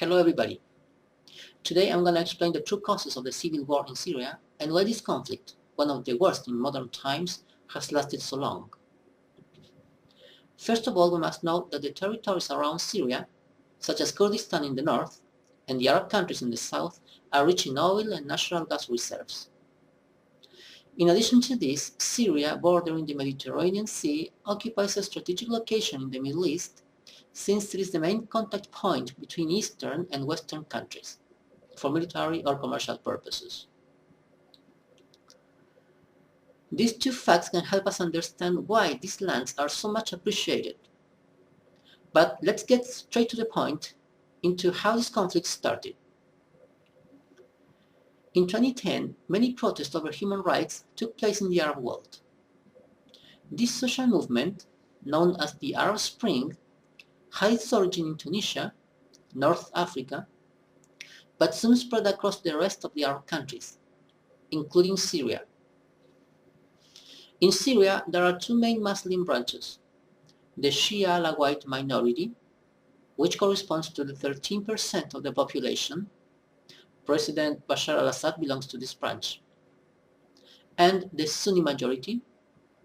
Hello everybody. Today I'm going to explain the true causes of the civil war in Syria and why this conflict, one of the worst in modern times, has lasted so long. First of all, we must note that the territories around Syria, such as Kurdistan in the north and the Arab countries in the south, are rich in oil and natural gas reserves. In addition to this, Syria, bordering the Mediterranean Sea, occupies a strategic location in the Middle East, since it is the main contact point between eastern and western countries, for military or commercial purposes. These two facts can help us understand why these lands are so much appreciated. But let's get straight to the point into how this conflict started. In 2010, many protests over human rights took place in the Arab world. This social movement, known as the Arab Spring, had its origin in Tunisia, North Africa, but soon spread across the rest of the Arab countries, including Syria. In Syria, there are two main Muslim branches: the Shia Alawite minority, which corresponds to the 13% of the population. President Bashar al-Assad belongs to this branch, and the Sunni majority,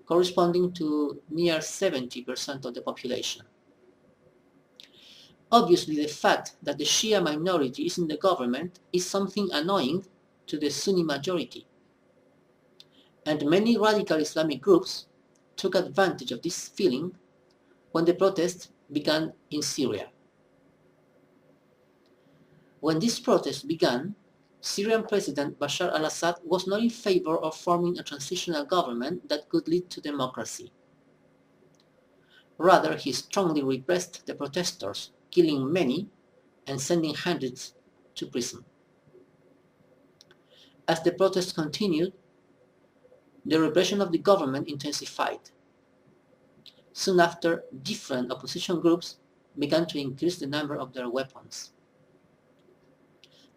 corresponding to near 70% of the population. Obviously, the fact that the Shia minority is in the government is something annoying to the Sunni majority, and many radical Islamic groups took advantage of this feeling when the protests began in Syria. When these protests began, Syrian President Bashar al-Assad was not in favor of forming a transitional government that could lead to democracy. Rather, he strongly repressed the protesters, killing many and sending hundreds to prison. As the protests continued, the repression of the government intensified. Soon after, different opposition groups began to increase the number of their weapons.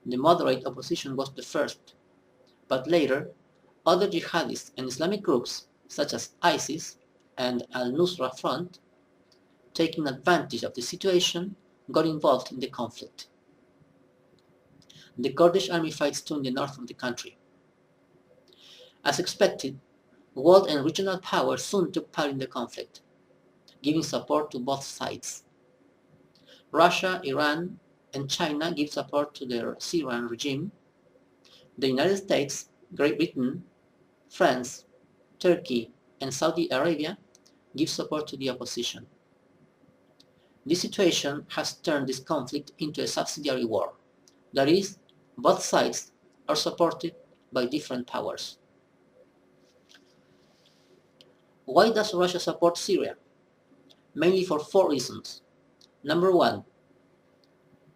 The moderate opposition was the first, but later, other jihadist and Islamic groups such as ISIS and Al-Nusra Front, taking advantage of the situation, got involved in the conflict. The Kurdish army fights too in the north of the country. As expected, world and regional powers soon took part in the conflict, giving support to both sides. Russia, Iran, and China give support to the Syrian regime. The United States, Great Britain, France, Turkey, and Saudi Arabia give support to the opposition. This situation has turned this conflict into a subsidiary war. That is, both sides are supported by different powers. Why does Russia support Syria? Mainly for four reasons. Number one,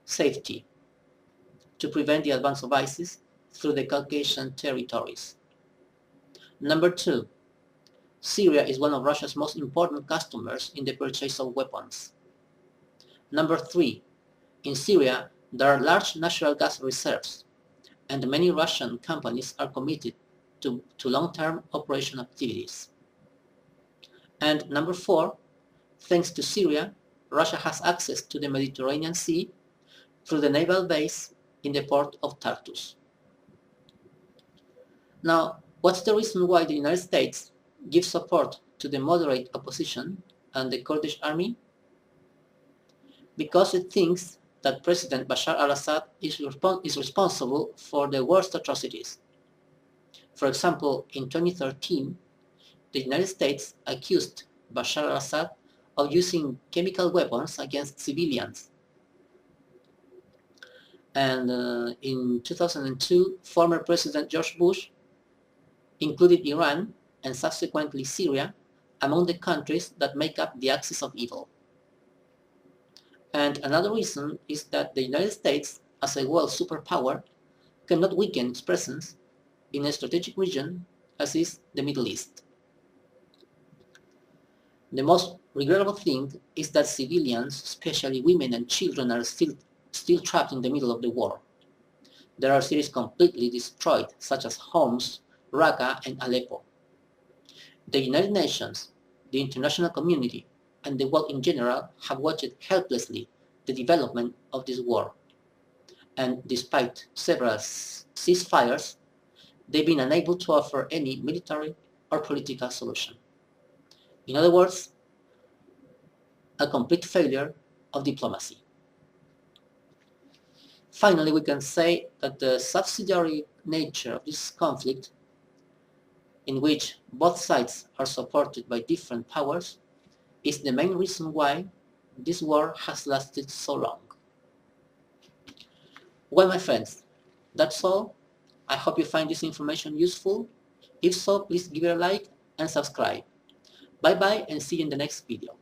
safety, to prevent the advance of ISIS through the Caucasian territories. Number two, Syria is one of Russia's most important customers in the purchase of weapons. Number three, in Syria there are large natural gas reserves, and many Russian companies are committed to long-term operation activities. And number four, thanks to Syria, Russia has access to the Mediterranean Sea through the naval base in the port of Tartus. Now, what's the reason why the United States gives support to the moderate opposition and the Kurdish army? Because it thinks that President Bashar al-Assad is responsible for the worst atrocities. For example, in 2013, the United States accused Bashar al-Assad of using chemical weapons against civilians. And in 2002, former President George Bush included Iran and subsequently Syria among the countries that make up the axis of evil. And another reason is that the United States, as a world superpower, cannot weaken its presence in a strategic region as is the Middle East. The most regrettable thing is that civilians, especially women and children, are still trapped in the middle of the war. There are cities completely destroyed, such as Homs, Raqqa, and Aleppo. The United Nations, the international community, and the world in general have watched helplessly the development of this war. and despite several ceasefires, they've been unable to offer any military or political solution. In other words, a complete failure of diplomacy. Finally, we can say that the subsidiary nature of this conflict, in which both sides are supported by different powers, is the main reason why this war has lasted so long. Well, my friends, that's all. I hope you find this information useful. If so, please give it a like and subscribe. Bye bye and see you in the next video.